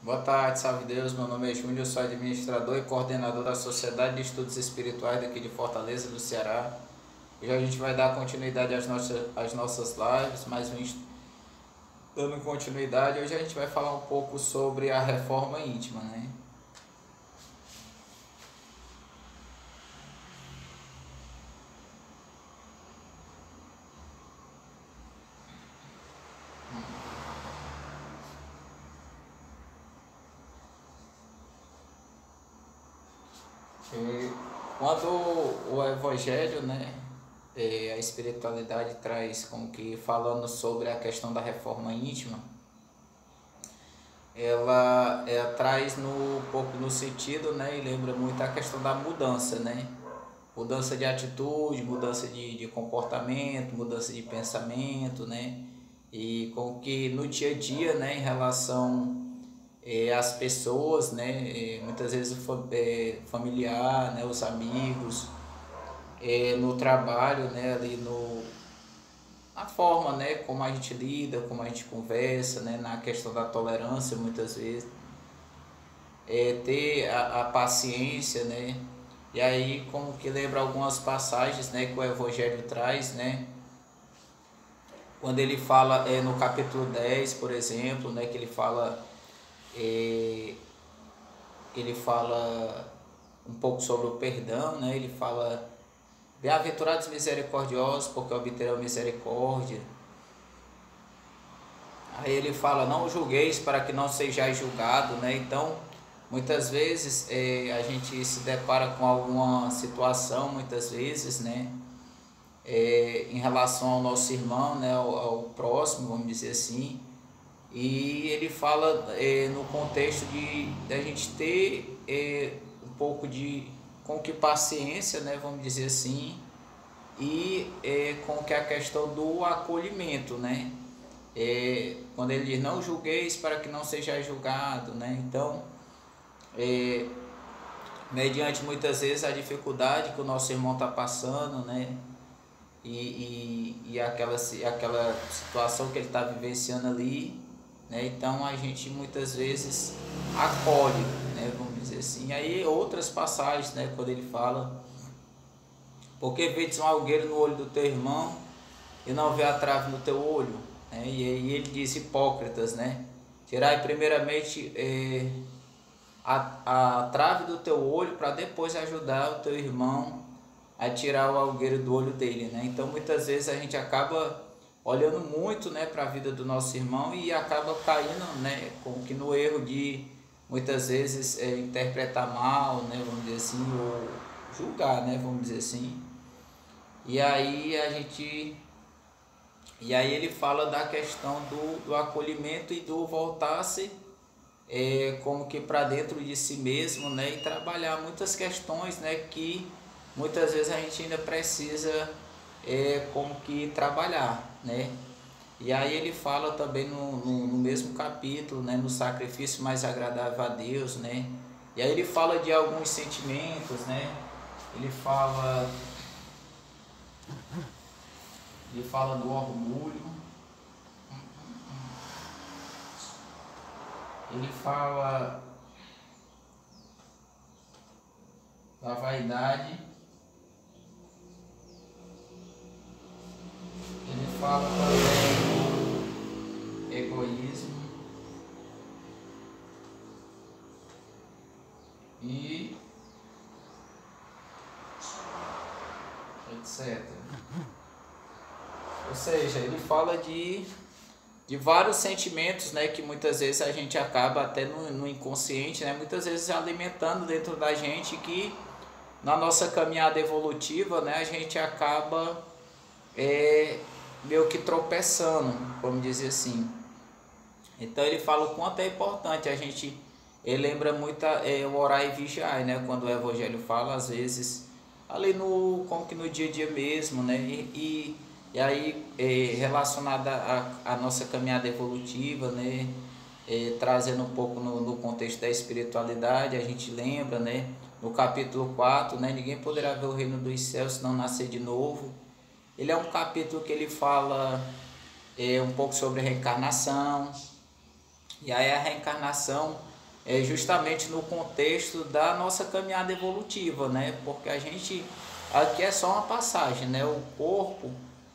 Boa tarde, salve Deus. Meu nome é Júnior, eu sou administrador e coordenador da Sociedade de Estudos Espirituais daqui de Fortaleza, do Ceará. Hoje a gente vai dar continuidade às nossas lives, dando continuidade, hoje a gente vai falar um pouco sobre a reforma íntima, né? E quando o Evangelho, né, a espiritualidade traz como que falando sobre a questão da reforma íntima, ela traz no um pouco no sentido, né, e lembra muito a questão da mudança, né? Mudança de atitude, mudança de comportamento, mudança de pensamento, né? E com que no dia a dia, né, em relação às pessoas, né, muitas vezes familiar, né, os amigos, no trabalho, né, ali no na forma, né, como a gente lida, como a gente conversa, né, na questão da tolerância, muitas vezes, ter a paciência, né, e aí como que lembra algumas passagens, né, que o Evangelho traz, né, quando ele fala no capítulo 10 por exemplo, né, que é, ele fala um pouco sobre o perdão, né, ele fala: bem-aventurados misericordiosos, porque obterão misericórdia. Aí ele fala: não julgueis para que não sejais julgado, né? Então, muitas vezes a gente se depara com alguma situação, muitas vezes, né? Em relação ao nosso irmão, né? Ao próximo, vamos dizer assim. E ele fala no contexto de a gente ter um pouco de com que paciência, né? Vamos dizer assim, e com que a questão do acolhimento, né? Quando ele diz: não julgueis para que não seja julgado, né? Então, é, mediante muitas vezes a dificuldade que o nosso irmão está passando, né? E aquela situação que ele está vivenciando ali, né? Então a gente muitas vezes acolhe, né? Vamos dizer assim. E aí outras passagens, né? Quando ele fala: porque vedes um algueiro no olho do teu irmão e não vê a trave no teu olho, né? E aí ele diz: hipócritas, né? Tirai primeiramente a trave do teu olho para depois ajudar o teu irmão a tirar o algueiro do olho dele, né? Então muitas vezes a gente acaba olhando muito, né, para a vida do nosso irmão e acaba caindo, né, como que no erro de muitas vezes interpretar mal, né, vamos dizer assim, ou julgar, né, vamos dizer assim. E aí a gente e aí ele fala da questão do acolhimento e do voltar-se como que para dentro de si mesmo, né, e trabalhar muitas questões, né, que muitas vezes a gente ainda precisa como que trabalhar, né. E aí ele fala também no mesmo capítulo, né, no sacrifício mais agradável a Deus, né. E aí ele fala de alguns sentimentos, né. Ele fala ele fala do orgulho, ele fala da vaidade, ele fala também do egoísmo e etc. Ou seja, ele fala de vários sentimentos, né, que muitas vezes a gente acaba até no inconsciente, né, muitas vezes alimentando dentro da gente, que na nossa caminhada evolutiva, né, a gente acaba é, meio que tropeçando, vamos dizer assim. Então ele fala o quanto é importante a gente, ele lembra muito o orar e vigiar, né, quando o Evangelho fala, às vezes, ali no, como que no dia a dia mesmo, né, e aí relacionada à nossa caminhada evolutiva, né, trazendo um pouco no contexto da espiritualidade, a gente lembra, né, no capítulo 4, né, ninguém poderá ver o reino dos céus se não nascer de novo. Ele é um capítulo que ele fala um pouco sobre reencarnação, e aí a reencarnação é justamente no contexto da nossa caminhada evolutiva, né? Porque a gente aqui é só uma passagem, né? O corpo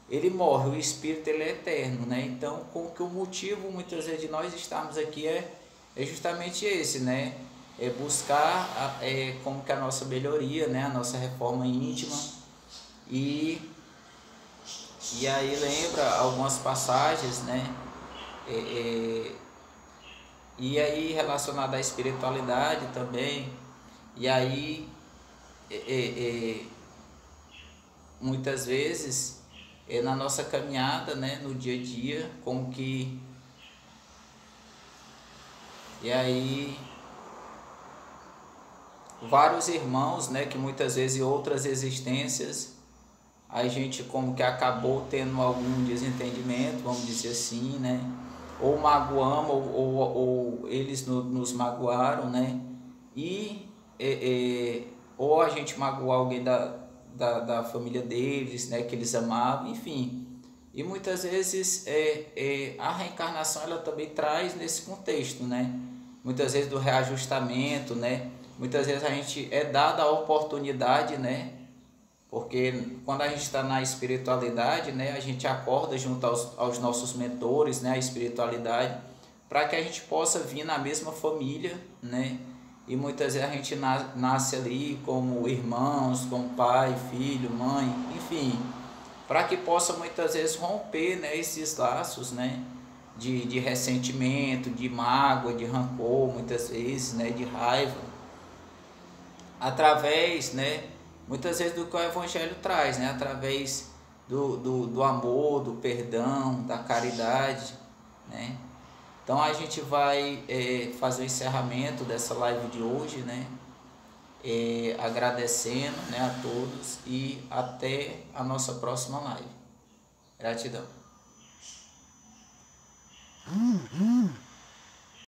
ele morre, o espírito ele é eterno, né? Então, com que o motivo muitas vezes de nós estarmos aqui é justamente esse, né? É buscar como que a nossa melhoria, né? A nossa reforma íntima e aí lembra algumas passagens, né? É, é, e aí relacionado à espiritualidade também, e aí é, é, é, muitas vezes na nossa caminhada, né, no dia a dia, como que e aí vários irmãos, né, que muitas vezes em outras existências a gente como que acabou tendo algum desentendimento, vamos dizer assim, né, ou magoamos ou eles nos magoaram, né, e ou a gente magoou alguém da família deles, né, que eles amavam, enfim. E muitas vezes a reencarnação ela também traz nesse contexto, né? Muitas vezes do reajustamento, né? Muitas vezes a gente é dada a oportunidade, né? Porque quando a gente está na espiritualidade, né? A gente acorda junto aos nossos mentores, né? A espiritualidade, para que a gente possa vir na mesma família, né? E muitas vezes a gente nasce ali como irmãos, como pai, filho, mãe, enfim, para que possa muitas vezes romper, né, esses laços, né, de ressentimento, de mágoa, de rancor, muitas vezes, né, de raiva, através, né, muitas vezes do que o Evangelho traz, né, através do amor, do perdão, da caridade, né. Então a gente vai fazer o encerramento dessa live de hoje, né, agradecendo, né, a todos e até a nossa próxima live. Gratidão.